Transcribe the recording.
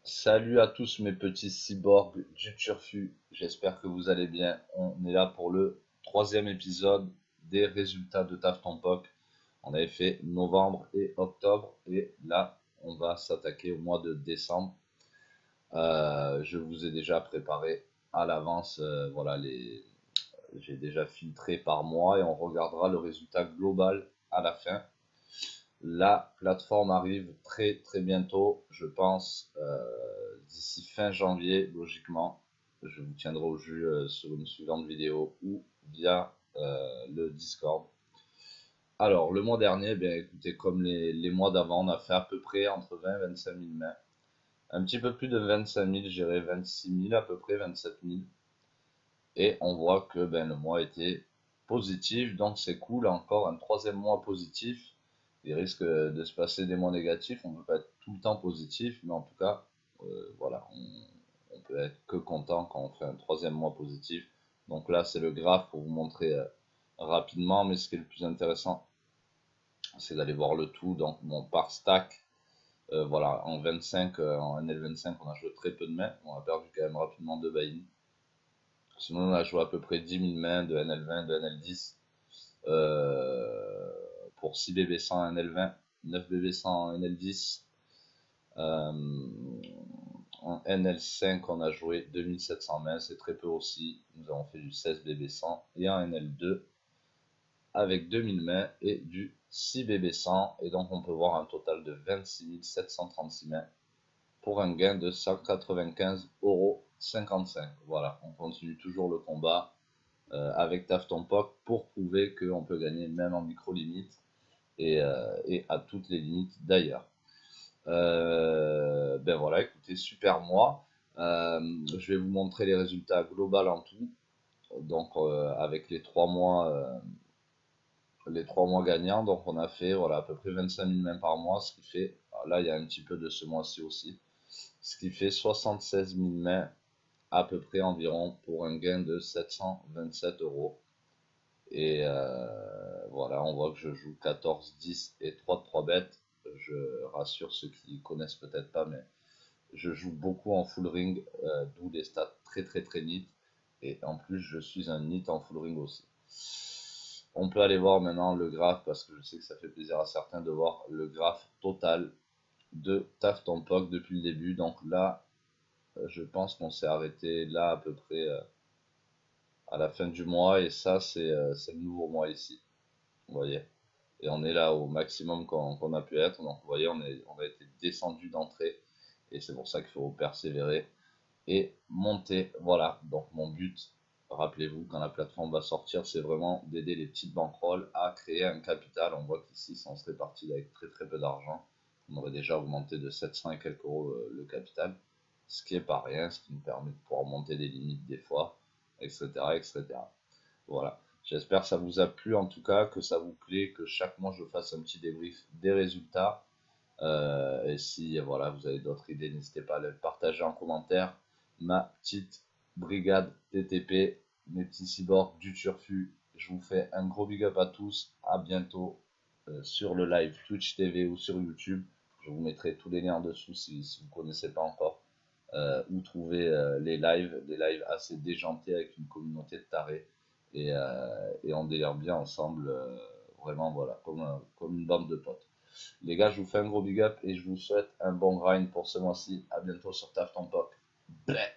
Salut à tous mes petits cyborgs du Turfu, j'espère que vous allez bien. On est là pour le troisième épisode des résultats de Taf Ton Poc. On avait fait novembre et octobre et là on va s'attaquer au mois de décembre. Je vous ai déjà préparé à l'avance, voilà j'ai déjà filtré par mois et on regardera le résultat global à la fin. La plateforme arrive très très bientôt, je pense, d'ici fin janvier, logiquement. Je vous tiendrai au jus sur une suivante vidéo ou via le Discord. Alors, le mois dernier, eh bien écoutez, comme les mois d'avant, on a fait à peu près entre 20 et 25 000 mains. Un petit peu plus de 25 000, je dirais 26 000 à peu près, 27 000. Et on voit que le mois était positif, donc c'est cool, encore un troisième mois positif. Il risque de se passer des mois négatifs, on ne peut pas être tout le temps positif, mais en tout cas, voilà, on peut être que content quand on fait un troisième mois positif. Donc là, c'est le graphe pour vous montrer rapidement, mais ce qui est le plus intéressant, c'est d'aller voir le tout. Donc, bon, par stack, voilà, en 25, en NL25, on a joué très peu de mains, on a perdu quand même rapidement 2 buy-in. Sinon, on a joué à peu près 10 000 mains de NL20, de NL10 pour 6 BB100 en NL20, 9 BB100 en NL10. En NL5, on a joué 2700 mains, c'est très peu aussi. Nous avons fait du 16 BB100 et en NL2 avec 2000 mains et du 6 BB100. Et donc, on peut voir un total de 26 736 mains pour un gain de 195,55 €. Voilà, on continue toujours le combat avec Taf Ton Poc pour prouver qu'on peut gagner même en micro-limite et à toutes les limites d'ailleurs. Ben voilà, écoutez, super mois. Je vais vous montrer les résultats globaux en tout. Donc avec les 3 mois gagnants, donc on a fait voilà, à peu près 25 000 mains par mois, ce qui fait, là il y a un petit peu de ce mois-ci aussi, ce qui fait 76 000 mains à peu près environ pour un gain de 727 €. Et voilà, on voit que je joue 14, 10 et 3 de 3 bêtes. Je rassure ceux qui connaissent peut-être pas, mais je joue beaucoup en full ring, d'où les stats très très très neat. Et en plus, je suis un nit en full ring aussi. On peut aller voir maintenant le graphe parce que je sais que ça fait plaisir à certains de voir le graphe total de Taf Ton Poc depuis le début. Donc là, je pense qu'on s'est arrêté là à peu près à la fin du mois et ça, c'est le nouveau mois ici. Vous voyez. Et on est là au maximum qu'on a pu être. Donc vous voyez, on a été descendu d'entrée. Et c'est pour ça qu'il faut persévérer et monter. Voilà, donc mon but, rappelez-vous, quand la plateforme va sortir, c'est vraiment d'aider les petites bankrolls à créer un capital. On voit qu'ici, si on serait parti avec très très peu d'argent, on aurait déjà augmenté de 700 et quelques euros le capital, ce qui est pas rien, ce qui nous permet de pouvoir monter des limites des fois, etc. etc. Voilà. J'espère que ça vous a plu en tout cas, que ça vous plaît, que chaque mois je fasse un petit débrief des résultats. Et si voilà, vous avez d'autres idées, n'hésitez pas à les partager en commentaire. Ma petite brigade TTP, mes petits cyborgs du Turfu, je vous fais un gros big up à tous. À bientôt sur le live Twitch TV ou sur YouTube. Je vous mettrai tous les liens en dessous si vous ne connaissez pas encore où trouver les lives assez déjantés avec une communauté de tarés et on délire bien ensemble, vraiment voilà, comme une bande de potes. Les gars, je vous fais un gros big up et je vous souhaite un bon grind pour ce mois-ci. À bientôt sur Taf Ton Poc. Bleh.